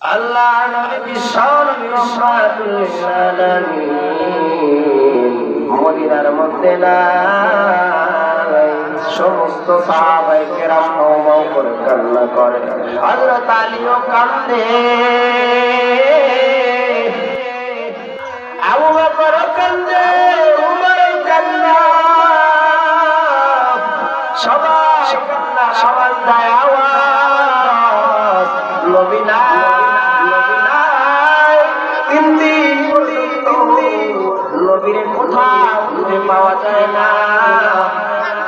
আল্লাহ নবী বিশ্বনবী রহমাতুল লিল আলামিন মদিনার মধ্যে নাই। সমস্ত সাহাবায়ে কেরাম হাওমাও করে কান্না করে, হযরত আলীও কান্দে, আবু বকরও কান্দে, উমরও কান্দে, সবাই কান্না, সবার দায় আওয়াজ নবী নাই, নবী নাই। তিন দিন নবীর কোথাও খুঁজে পাওয়া যায় না।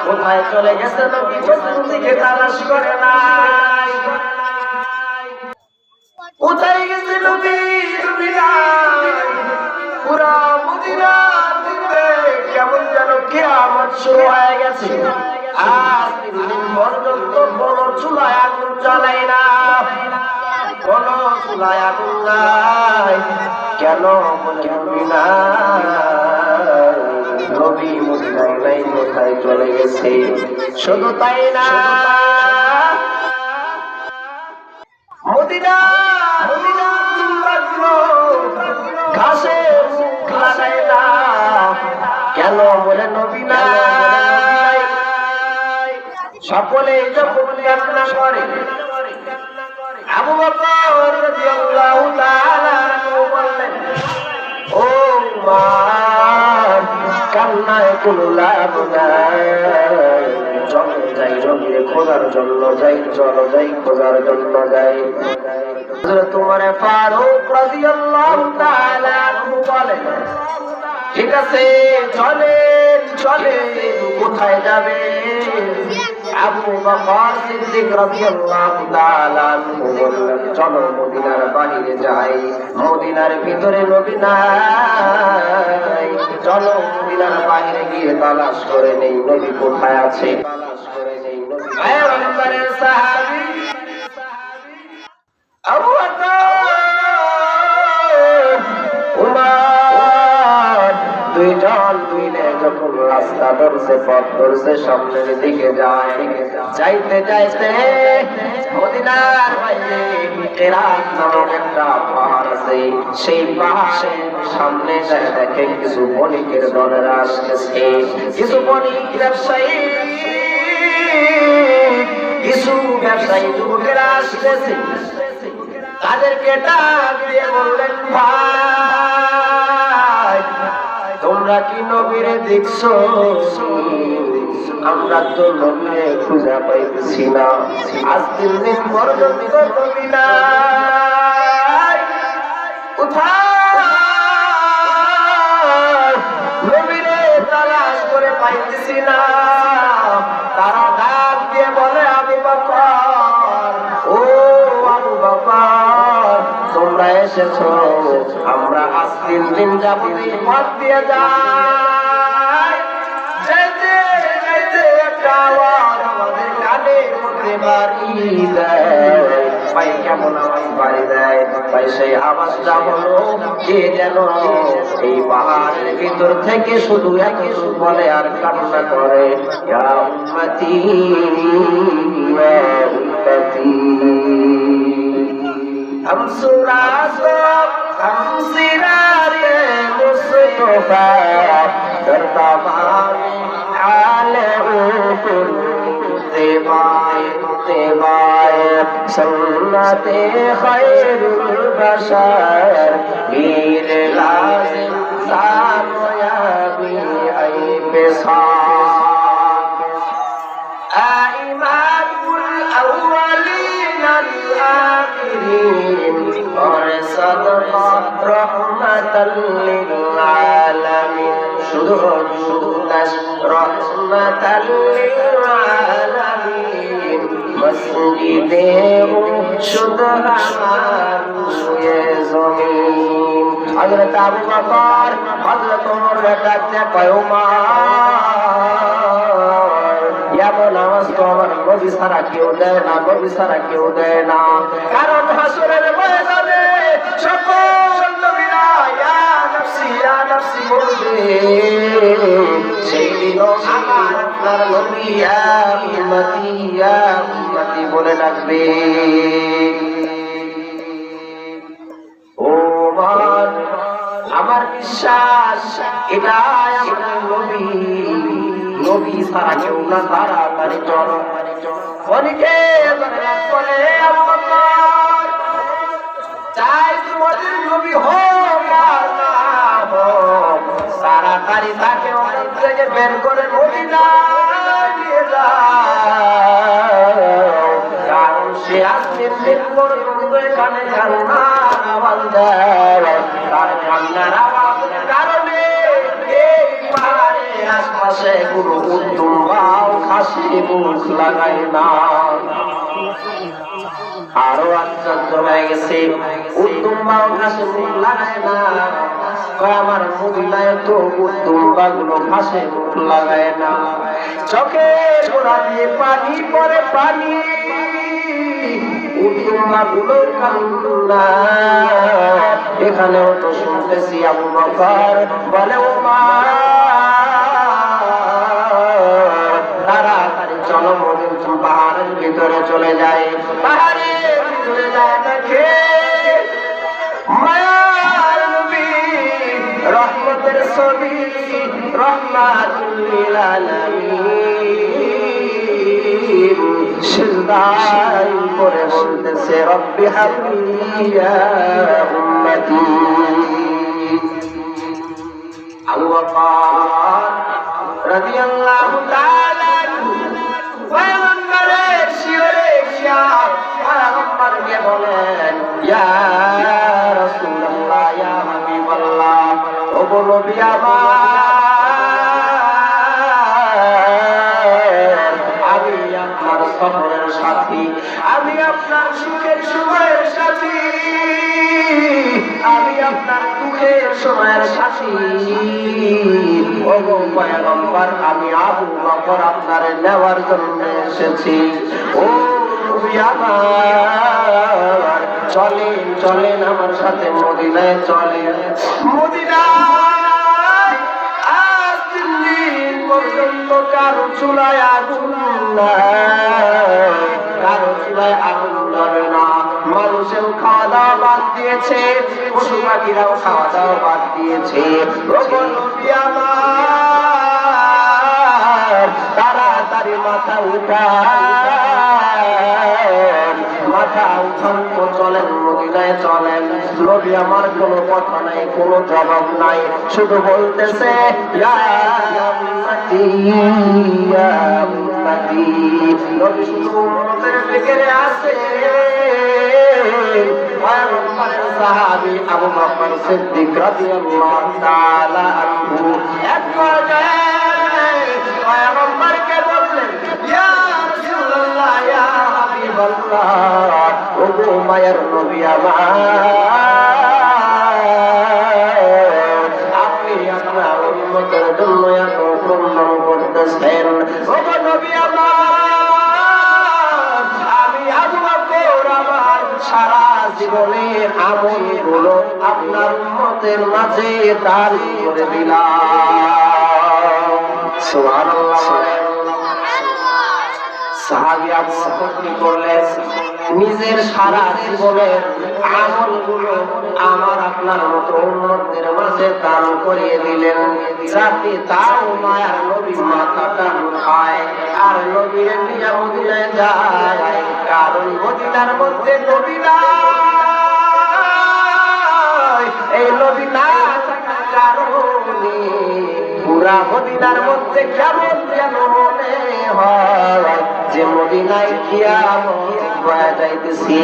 কোথায় চলে গেছে নবী চতুর্দিকে তালাশ করে নাই। কোথায় গেছে নবী, নবী নাই। পুরা মদিনার মধ্যে কেমন যেন কিয়ামত শুরু হয়ে গেছে। আজ 3 দিন পর্যন্ত কোনো চুলায় আগুন জ্বালাই না, কোনো চুলায় আগুন নাই। কেন বলে নবী নাই, নবী মদিনায় নাই, কোথায় চলে গেছে। শুধু তাই না, মদিনা ঘাসে মুখ লাগায় না, কেন বলে নবী নাই। সকলে যখন কান্না করে, আবু বকর রাদিয়াল্লাহু তাআলা আনহু বললেন, ও উমর, কান্নায় কোনো লাভ নাই, চলো যাই নবীরে খোঁজার জন্য যাই, চলো যাই খোঁজার জন্য যাই। হযরত ওমর ফারুক রাদিয়াল্লাহু তাআলা আনহু বলেন, ঠিক আছে চলেন চলেন, কোথায় যাবে? আবু বকর সিদ্দিক রাদিয়াল্লাহু তাআলা আনহু বললেন, চলো মদিনার বাইরে যাই, মদিনার ভিতরে নবী নাই, চলো মদিনার বাইরে গিয়ে তালাশ করে নেই নবী কোথায় আছে। তালাশ করে নেই নবী। পয়গম্বরের সাহাবী আবু বকর, উমর দুইজন মিলে যখন রাস্তা ধরছে, পথ ধরছে, সামনের দিকে যায়, যাইতে যাইতে মদিনার বাইরে কেরাত নামক একটা পাহাড় আছে, সেই পাহাড়ের সামনে যায় দেখে কিছু বণিকের দলেরা আসতেছে, কিছু বণিক ব্যবসায়ী, কিছু ব্যবসায়ী যুবকেরা আসতেছে। তাদেরকে ডাক দিয়ে বললেন, ভাই তোমরা কি নবীরে দেখছো? আমরা তো নবীরে খুঁজে পাইতেছি না, আজ 3 দিন পর্যন্ত নবী নাই, কোথায় নবীরে তালাশ করে পাইতেছি না। তারা ডাক দিয়ে বলে, আবু বকর, ও আবু বকর, তোমরা এসেছো, আমরা আজ 3 দিন যাবত এই পথ দিয়ে যাই, যেতে যেতে একটা আওয়াজ আমাদের কানে মধ্যে বাড়ি দেয়। ভাই কেমন আওয়াজ বাড়ি দেয়? ভাই সেই আওয়াজটা হলো, কে যেন এই পাহাড়ের ভিতর থেকে শুধু একই বলে আর কান্না করে, ইয়া উম্মতি ইয়া উম্মতি। हम सुरासब हम सिरारे मुस्तफा करता बानी हाले उकुल तेबाए तेबाए सुन्नते खैरुल बशर मीर लाजिम सामया भी आई बेसा आइमातुल अव्वलीन आखिरीन और सदका रहमतल लिल आलमीन, शुद्ध रहमतल लिल आलमीन, मस्जिदे शुद्ध हमार ये ज़मीन। हज़रत अबू बकर हज़रत उमर ডাকতে কয়, উমর, এমন আওয়াজ তো আমার নবী ছাড়া কেউ দেয় না, নবী ছাড়া কেউ দেয় না, কারণ হাসরের ময়দানে সকল নবীরা ইয়া নাফসি বলবে, সেই দিন আমার আপনার নবী ইয়া উম্মতি বলে ডাকবে। বিশ্বাস এটাই আমাদের নবী। নবী ছাড়া কেউ না, তাড়াতাড়ি চলো। অনেকে বলে আবু বকর চাই তোমাদের নবী হোক আর না হোক, তাড়াতাড়ি তাকে ওখান থেকে বের করে মদিনায় নিয়ে যাও, কারণ সে আজকে দিন পর্যন্ত এখানে কান্নার আওয়াজ দেয়। তার কান্নার আওয়াজের কারণে এই পাহাড়ে আশপাশে কোনো উদ্যম বাও খাসি মুখ লাগায় না। আরো আশ্চর্য হয়ে গেছে, উদ্যম বাও খাসি মুখ লাগায় না, আমার মদিনায় তো উদ্যম বাগুলো খাসি মুখ লাগায় না। চোখে গোড়া দিয়ে পানি পরে পানি, উদ্যম বাগুলো কান্না। এখানেও তো শুনতেছি আবু বকর বলে ও মা তাড়াতাড়ি চলো মদিনা পাহাড়ের ভিতরে চলে যায়। পাহাড়ের ভিতরে যায় দেখে মায়ার নবী রহমতের ছবি, রহমাতুল লিল আলামিন সিজদায় পড়ে বলতেছে রব্বি হাবলি ইয়া উম্মতি। আবু বকর রাদিয়াল্লাহু তাআলা পয়গম্বরের শিরে শিয়াব পয়গম্বরকে বলেন ইয়া রাসূলুল্লাহ ইয়া হাবিবাল্লাহ, ও নবী আমার, আমি আপনার সফরের সাথী, আমি আপনার সুখের সময়ের সাথী, আমি আপনার দুঃখের সময়ের সাথী। ও পয়গম্বর, আমি আবু বকর আপনার নেওয়ার জন্য এসেছি। ও নবী আমার, চলেন চলেন আমার সাথে মদিনায় চলেন। মদিনায় আজ 3 দিন পর্যন্ত কারো চুলায় আগুন নাই, কারো চুলায় আগুন ধরে না। মানুষেও খাওয়া দাওয়া বাদ দিয়েছে, পশু পাখিরাও খাওয়া দাওয়া বাদ দিয়েছে। তাড়াতাড়ি মাথা উঠান, মাথা উঠান তো চলেন মদিনায় চলেন। নবী আমার কোনো কথা নাই, কোনো জবাব নাই, শুধু বলতেছে ইয়া উম্মতি ইয়া উম্মতি। নবী শুধু উম্মতের ফিকিরে আছে। পয়গম্বরের সাহাবী আবু বকর সিদ্দিক রাদিয়াল্লাহু তাআলা আনহু এক পর্যায়ে পয়গম্বরকে বললেন ইয়া রাসূলুল্লাহ ইয়া হাবিবাল্লাহ, ওগো মায়ের নবী আমার, আপনি আপনার উম্মতের জন্য এত প্রমাণ করতেছেন। ওগো নবী আমার, আমি আবু বকর আমার সারা জীবনের আমলগুলো আপনার উম্মতের মাঝে দান করে দিলাম। সুবহানাল্লাহ। সাহাবী আবু বকর কি করলেন? নিজের সারা জীবনের আমলগুলো আমার আপনার মতো উম্মতদের মাঝে দান করিয়ে দিলেন, যাতে তাও মায়ার নবী মাথাটা উঠায় আর নবীর নিয়ে মদিনায় যায়। কারণ মদিনার মধ্যে নবী নাই, এই নবী না থাকার কারণে পুরা মদিনার মধ্যে কেমন যেন মনে হয় যে মদিনায় কিয়ামত হয়ে যাইতেছি।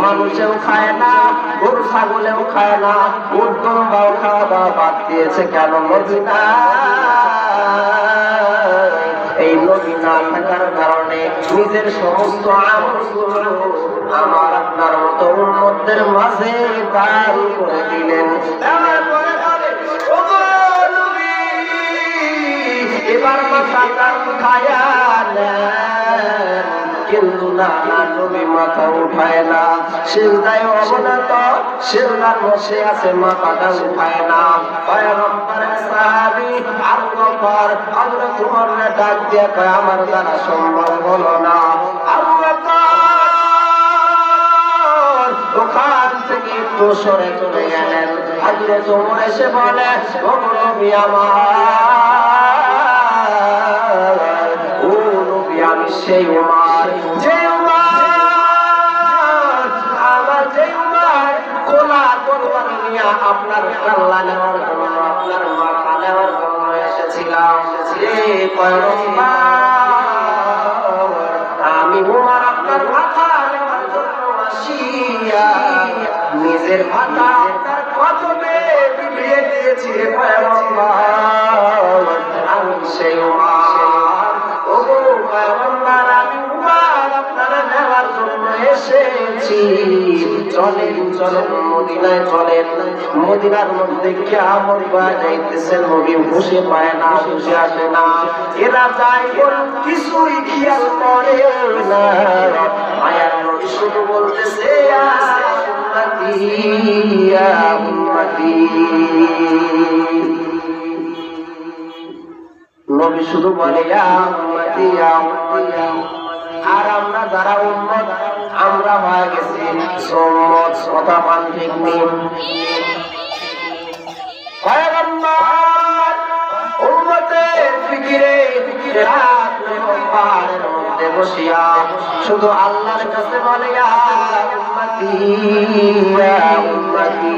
মানুষেও খায় না, গরু ছাগলেও খায় না, উদ্যম বাও খাওয়া দাওয়া বাদ দিয়েছে। কেন? মদিনায় এই নবী না থাকার কারণে নিজের সমস্ত আমলগুলো আমার আপনার মতো উম্মতদের মাঝে দান করে দিলেন। এবার মাথাটা উঠায়া নেন, কিন্তু না নবী মাথা উঠায় না, সিজদায় অবনত, সিজদার বসে আছে, মাথাটা উঠায় না। পয়গম্বরের সাহাবী আবু বকর হযরত উমরকে ডাক দিয়ে কয় আমার দ্বারা সম্ভব হলো না। আবু বকর ওখান থেকে একটু সরে চলে গেলেন। হযরত ওমর এসে বলে, ও নবী আমার, ও নবী আমি সেই ওমর, যে ওমর, আমার যে ওমর খোলা তরবারি নিয়ে আপনার কাল্লা নেওয়ার জন্য, আপনার মাথা নেওয়ার জন্য এসেছিলাম। যে পয়গম্বর, আমি ওমর আপনার মাথা নেওয়ার জন্য আসিয়া নিজের মাথা আপনার কদমে বিলিয়ে দিয়েছি রে পয়গম্বর, আমি সেই ওমর। ওগো পয়গম্বর, আমি ওমর আপনারা নেওয়ার জন্য এসেছি। চলেন চলেন মদিনায় চলেন। মদিনার মধ্যে কিয়ামত বাজাইতেছে, নবী বসে পায় না, বসে আসে না। এরা যাই বলুন কিছুই খেয়াল করে না। মায়ার নবী শুধু বলতেছে, ইয়া উম্মতি ইয়া উম্মতি। নবী শুধু বলে ইয়া উম্মতি ইয়া উম্মতি। আর আমরা যারা উম্মত, আমরা হয়ে গেছি উম্মত। কথা মান ঠিক নেই। পয়গম্বর উম্মতের ফিকিরে রাত এবং পাহাড়ের মধ্যে বসিয়া শুধু আল্লাহর কাছে বলে, ইয়া উম্মতি ইয়া উম্মতি।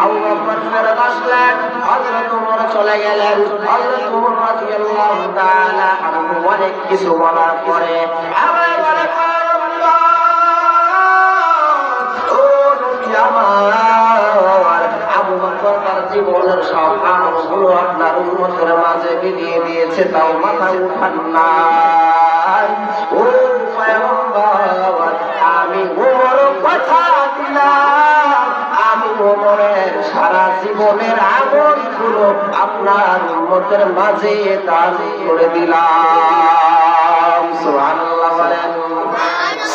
আবু বকর ফেরত আসলেন, হযরত ওমর চলে গেলেন। হযরত ওমর রাদিয়াল্লাহু তাআলা আনহু অনেক কিছু বলার পরে আবার বলে, ও নবী আমার, আবু বকর তার জীবনের সব আমলগুলো আপনার উম্মতের মাঝে বিলিয়ে দিয়েছে, তাও মাথা উঠান নাই। ও পয়গম্বর, আমি ওমর কথা দিলাম, আমি ওমরের সারা জীবনের আমলগুলো আপনার উম্মতের মাঝে দান করে দিলাম। সুবহানাল্লাহ বলেন,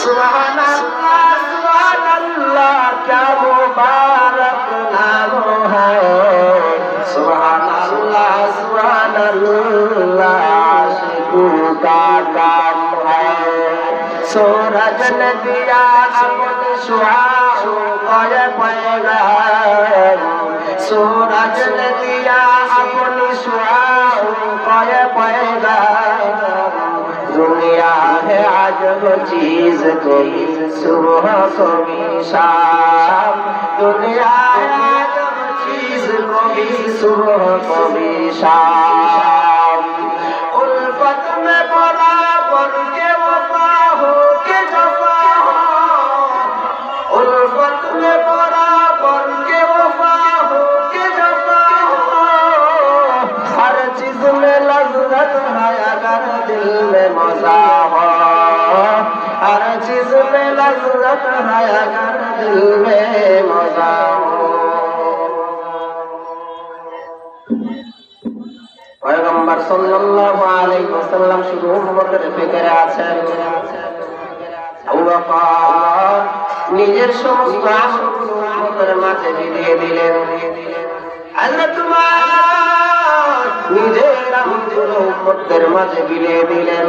সুবহানাল্লাহ সুবহানাল্লাহ, क्या मुबारक नाम है, सुबहानल्लाह सुबहानल्लाह, आशिकों का काम है। सूरज ने दिया अपने शुआओं को ये पैगाम, सूरज ने दिया अपनी शुआओं को ये पैगाम। दुनिया है अजब चीज, कोई सुबह कभी शाम, दुनिया है अजब चीज, कभी सुबह कभी शाम। उल्फत में बराबर के वफा हो के जफा हो, उल्फत में बराबर के वफा हो के जफा हो। हर चीज में लज्जत है अगर दिल में मजा हो, हर चीज में लज्जत है अगर दिल में मजा हो। পয়গম্বর সাল্লাল্লাহু আলাইহি ওয়াসাল্লাম শুধু উম্মতের ফিকিরে আছেন। আবু বকর নিজের সমস্ত আমলগুলো উম্মতের মাঝে বিলিয়ে দিলেন। হযরত উমর নিজের আমলগুলো উম্মতের মাঝে বিলিয়ে দিলেন।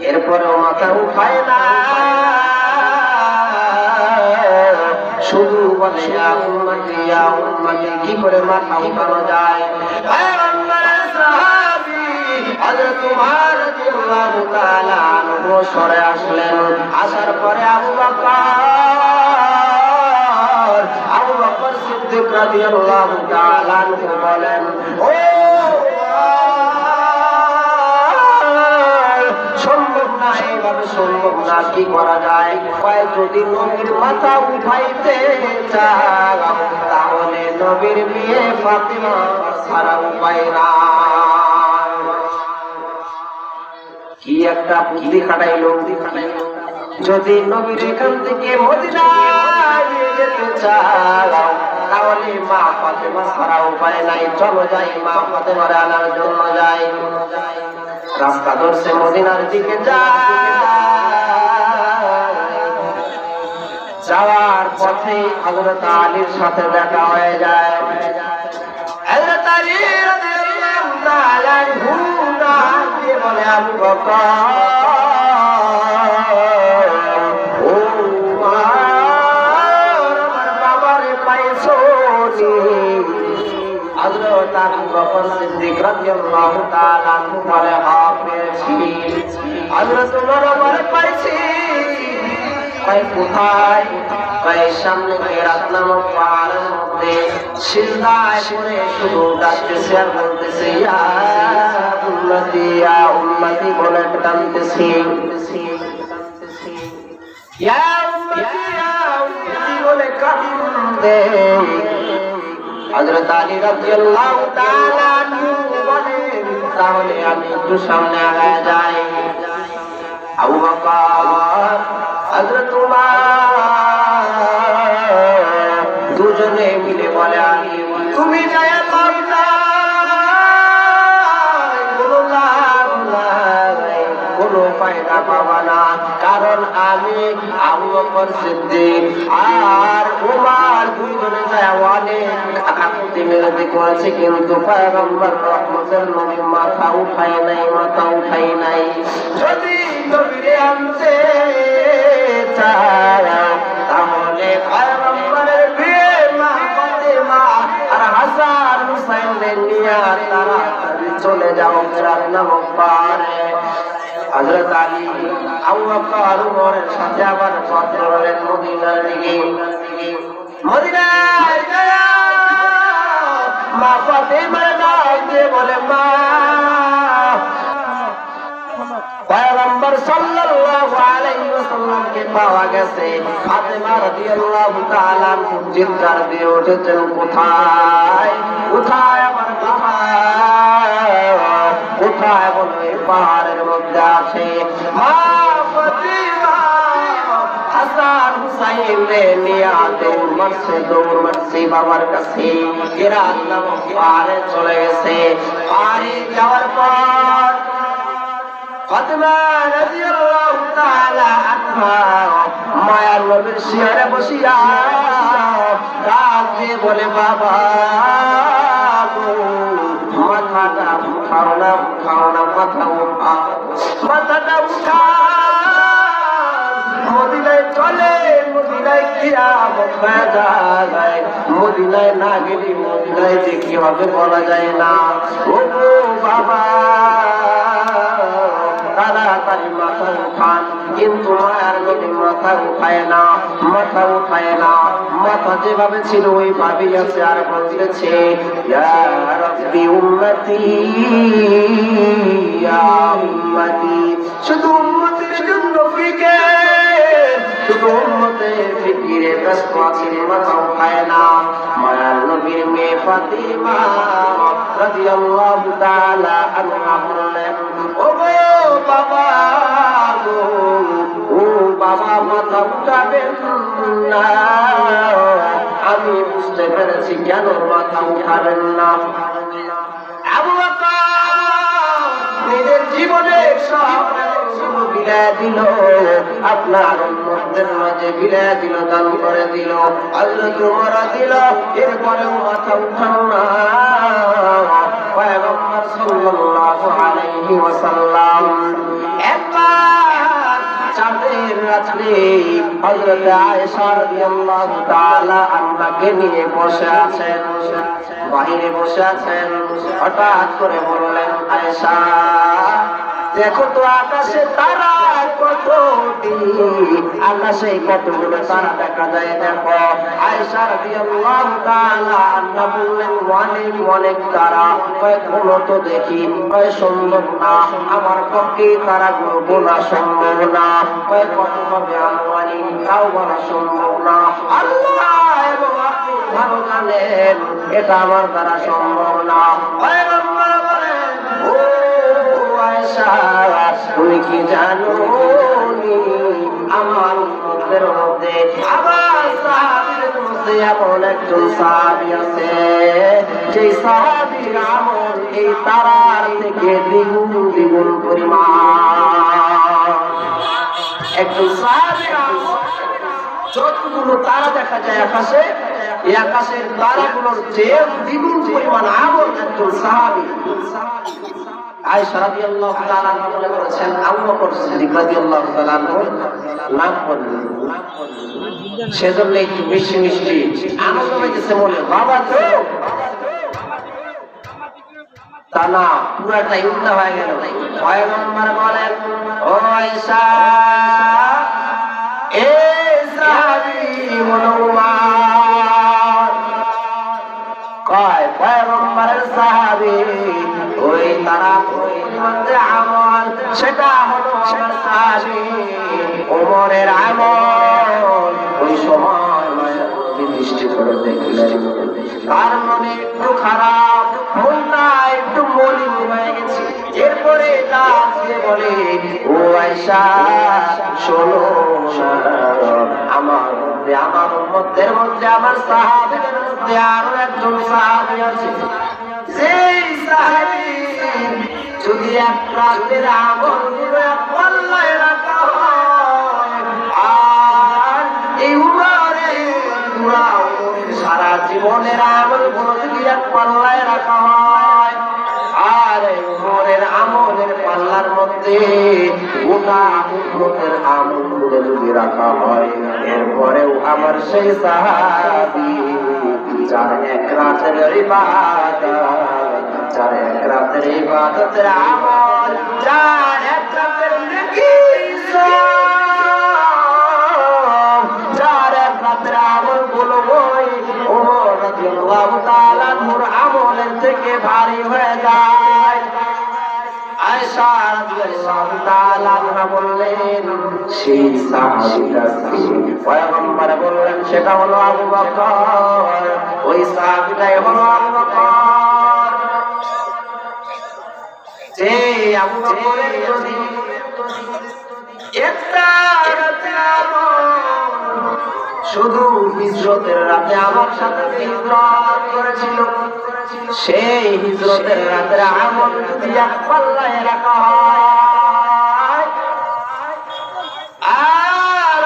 এরপরেও মাথা উঠায় না, শুধু বলে ইয়া উম্মতি ইয়া উম্মতি। কি করে মাথা উঠানো যায়? পয়গম্বরের সাহাবী হযরত উমর রাদিয়াল্লাহু তাআলা আনহু সরে আসলেন। আসার পরে আবু বকর সিদ্দিক রাদিয়াল্লাহু তাআলা আনহু বলেন, ও সম্ভব না, এইভাবে সম্ভব না, কি করা যায়? যদি নবীর মাথা উঠাইতে চাও তাহলে নবীর মেয়ে ফাতিমা ছাড়া উপায় না। কি একটা বুদ্ধি খাটাইলো। যদি নবীর এখান থেকে মদিনায় নিয়ে যেতে চাও তাহলে মা ফাতিমা ছাড়া উপায় নাই। চলো যাই, মা ফাতিমার আনার জন্য যাই। রাস্তা ধরছে মদিনার দিকে যাওয়ার পথে হযরত আলীর সাথে দেখা হয়ে যায়। হযরত আলী রাদিয়াল্লাহু তাআলা আনহু ডাকে বলে, আবু বকর, ও আমার বাবা তার আবু বকর সিদ্দিক রাদিয়াল্লাহু তাআলা বলে হক পেয়েছি হযরত ওমর বলে পাইছি কই কোথায় কই সামনে কেরাত নামক পাহাড়ের মধ্যে সিজদায় পড়ে শুধু ডাকতেছে আর বলতেছে ইয়া উম্মতি বলে কাঁদতেছে ইয়া উম্মতি বলে কাঁদতে হযরত আলী রাদিয়াল্লাহু তাআলা আনহু বলেন তাহলে আমি একটু সামনে আগায় যাই আবু বকর হযরত উমর দুজনে মিলে বলে আলী তুমি যায় লাভ নাই কোনো ফায়দা পাবা না কারণ আমি আবু বকর সিদ্দিক আর উমর দুজনে যায় অনেক আকাতি মেরে করেছে কিন্তু পয়গম্বর রহমতের নবী মাথা উঠায় নাই যদি নবীরে আনতে চায় তাহলে পয়গম্বরের বিয়ে মা ফাতেমা আর হাসান হুসাইনদের নিয়ে তারা চলে যাও কেরাত নামক পাহাড়ে হযরত আলী আবু বকর উমরের সাথে আবার পথ ধরলেন মদিনার দিকে মদিনায় গিয়ে মা ফাতেমার ডাক দিয়ে বলে মা পয়গম্বর সাল্লাল্লাহু আলাইহি ওয়াসাল্লাম কে পাওয়া গেছে ফাতেমা রাদিয়াল্লাহু তাআলা চিৎকার দিয়ে উঠেছেন কোথায় আমার কোথায় বলো এই পাহাড়ের মধ্যে আছে মা ফাতেমা হাসান হুসাইন রে নিয়ে দৌড় মারছে বাবার কাছে এরা আল্লাহ পাহাড়ে চলে গেছে পাহাড়ে যাওয়ার পর ফাতেমা রাদিয়াল্লাহু তাআলা আনহা মায়ার নবীর শিয়রে বসিয়া ডাক দিয়ে বলে বাবা মাথাটা উঠাও না মাথাটা উঠা মদিনায় চলে মদিনায় কিয়ামত হয়ে যায় মদিনায় না গেলে মদিনায় যে কি হবে বলা যায় না ও বাবা তাড়াতাড়ি মাথা উঠান কিন্তু মায়ের নবী মাথা উঠায় না মাথা যেভাবে ছিল ওইভাবেই আছে আর বলতেছে ইয়া রাব্বি উম্মতি শুধু উম্মতের জন্য শুধু উম্মতের ফিকিরে ব্যস্ত আছে মাথা উঠায় না মায়ের নবীর মেয়ে ফাতিমা রাদিয়াল্লাহু তাআলা আনহা বললেন ও বাবা মাথা উঠাবেন না আমি বুঝতে পেরেছি কেন মাথা উঠাবেন না আবু বকর নিজের জীবনে সব বিদায় দিল আপনার উম্মতদের মাঝে বিদায় দিল দান করে দিল হযরত ওমর দিল এরপরেও মাথা উঠানো না পয়গম্বর সাল্লাল্লাহু আলাইহি ওয়াসাল্লাম একবার চাঁদের রাত্রে হযরত আয়েশা রাদিয়াল্লাহু তাআলা আনহাকে নিয়ে বাইরে বসে আছেন হঠাৎ করে বললেন আয়েশা দেখো তো আকাশে তারা কতটি আকাশে কতগুলো তারা দেখা যায় দেখো আয়েশা রাদিয়াল্লাহু তাআলা আনহা বললেন অনেক তারা কয়েকগুলো তো দেখি কয় সম্ভব না আমার পক্ষে তারাগুলো গোনা সম্ভব না কয় কতভাবে আনওয়ানি তাও বলা সম্ভব না আল্লাহ এবং আপনি ভালো জানেন এটা আমার দ্বারা সম্ভব না পয়গম্বর বলেন ও আয়েশা তুমি কি জানো আমার উম্মতের মধ্যে আমার সাহাবীদের মধ্যে এমন একজন সাহাবী আছে যেই সাহাবীর আমল এই তারার থেকে দ্বিগুণ পরিমাণ একজন সাহাবীর আমল যতগুলো তারা দেখা যায় আকাশে এই আকাশের তারাগুলোর চেয়ে দ্বিগুণ পরিমাণ আমল একজন সাহাবী আয়েশা রাদিয়াল্লাহু তাআলা বলে করেছেন আবু বকর সিদ্দিক রাদিয়াল্লাহু তাআলা নাম বললেন সেজন্য একটু মিষ্টি আনন্দ হইতেছে মনে বাবা তো তা না, পুরাটাই উল্টা হয়ে গেল। পয়গম্বর বলেন, ও আয়েশা, এ সাহাবী হলো উমর। কয় পয়গম্বরের সাহাবী, ওই তারা ওই মধ্যে আমল, সেটা হলো আমার সাহাবী ওমরের আমল। ওই সময় দৃষ্টি করে দেখলেন তার মনে একটু খারাপ, মনটা একটু মলিন হয়ে গেছে। এরপরে তাকে বলে, ও আয়েশা শোনো, আমার উম্মতের মধ্যে, আমার সাহাবীদের মধ্যে আরো একজন সাহাবী আছে, যেই সাহাবী যদি এক রাতের আমলগুলো এক পাল্লায় রাখা হয়, আর এই সারা জীবনের আমলগুলো যদি এক পাল্লায় রাখা হয়, আর উমরের আমলের পাল্লার মধ্যে গোটা উম্মতের আমলগুলো যদি রাখা হয়, এরপরেও আমার সেই সাহাবী যার এক রাতের ইবাদত, যার এক রাতের ইবাদতের আমল, যার এক রাতের নেকি, যার এক রাতের আমল গুলো ওমর রাদিয়াল্লাহু তাআলা আনহুর আমলের থেকে ভারী হয়ে যায়। আয়েশা রাদিয়াল্লাহু তাআলা আনহা বললেন, সেই সাহাবীটা কে? পয়গম্বর বললেন, সেটা হলো আবু বকর। ওই সাহাবীটাই হলো আবু বকর। যে আবু বকরের যদি একটা রাতে শুধু হিজরতের রাতে আমার সাথে হিজরত করেছিল, সেই হিজরতের রাতের আমল যদি এক পাল্লায় রাখা হয়, আর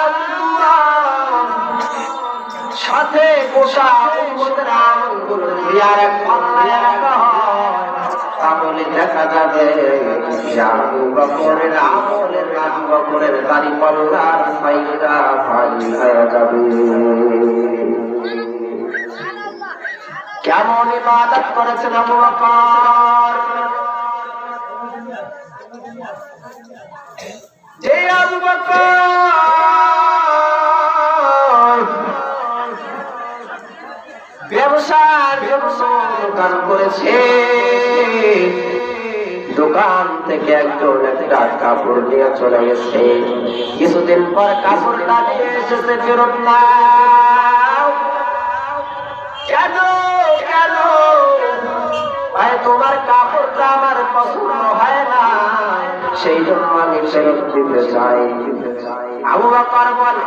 সাথে গোটা উম্মতের আমলগুলো যদি আর এক পাল্লায় রাখা হয়, তাহলে দেখা যাবে আবু বকরের আমলের, আবু বকরের দাড়িপাল্লার ফাইদা ভারী হয়ে যাবে। কেমন ইবাদত করেছেন আবু বকর! যে আবু বকর ব্যবসার জন্য দোকান করেছে, দোকান থেকে একজন একটা কাপড় নিয়ে চলে গেছে, কিছুদিন পর কাপড়টা নিয়ে এসেছে ফেরত নাও। কেন কেন? ভাই তোমার কাপড়টা আমার পছন্দ হয় না, সেই জন্য আমি ফেরত দিতে চাই। আবু বকর বলে,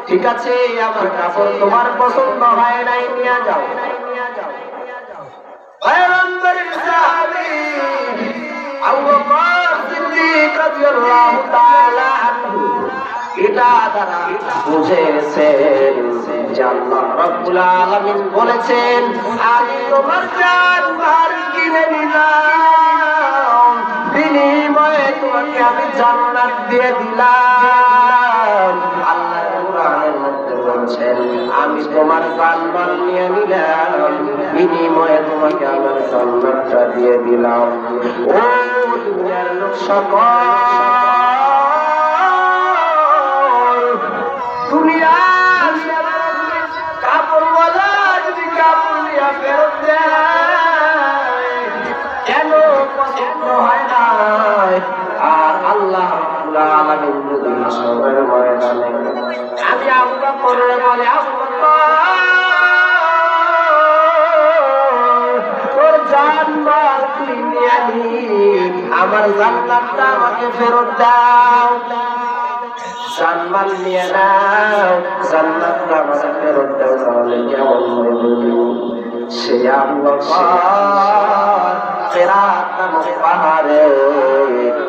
ঠিক আছে, আমার কাপড় তোমার পছন্দ হয় নাই, নিয়ে যাও। পয়গম্বরের সাহাবী আবু বকর সিদ্দিক রাদিয়াল্লাহু তাআলা আনহু এটা দ্বারা বুঝেছেন যে আল্লাহ রাব্বুল আলামিন বলেছেন, আমি তোমার জান মাল কিনে নিলাম, বিনিময়ে তোমাকে আমি জান্নাত দিয়ে দিলাম। আল্লাহ কোরআনের মধ্যে বলেছেন, আমি তোমার জান মাল নিয়ে নিলাম, বিনিময়ে তোমাকে আমার জান্নাতটা দিয়ে দিলাম। ও দুনিয়ার লোক সকল, দুনিয়ার কাপড়ওয়ালা যদি কাপড় নিয়ে ফেরত দেয়, কেন পছন্দ হয় না? আর আল্লাহ রাব্বুল আলামিন যদি হাসরের ময়দানে আমি আবু বকরের বলে, আবু বকর তোর জান মাল তুই নিয়ে নি, আমার জান্নাতটা আমাকে ফেরত দাও। জান্নাত নিয়ে নাও, জান্নাতটা আমাকে ফেরত দাও। তাহলে কেমন হবে? সে আবু বকর সিরাত নামক পাহাড়ে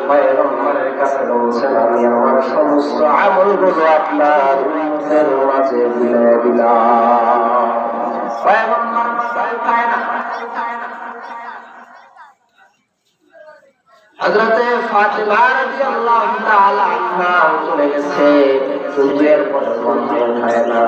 পয়গম্বরের কাছে বলছেন, আমি আমার সমস্ত আমলগুলো আপনার উম্মতের মাঝে বিলিয়ে দিলাম। পয়গম্বর ভয় পায় না। হযরতে ফাতিমা রাদিয়াল্লাহু তাআলা আনহা চলে গেছে, কিন্তু এরপর ভয় পায় না।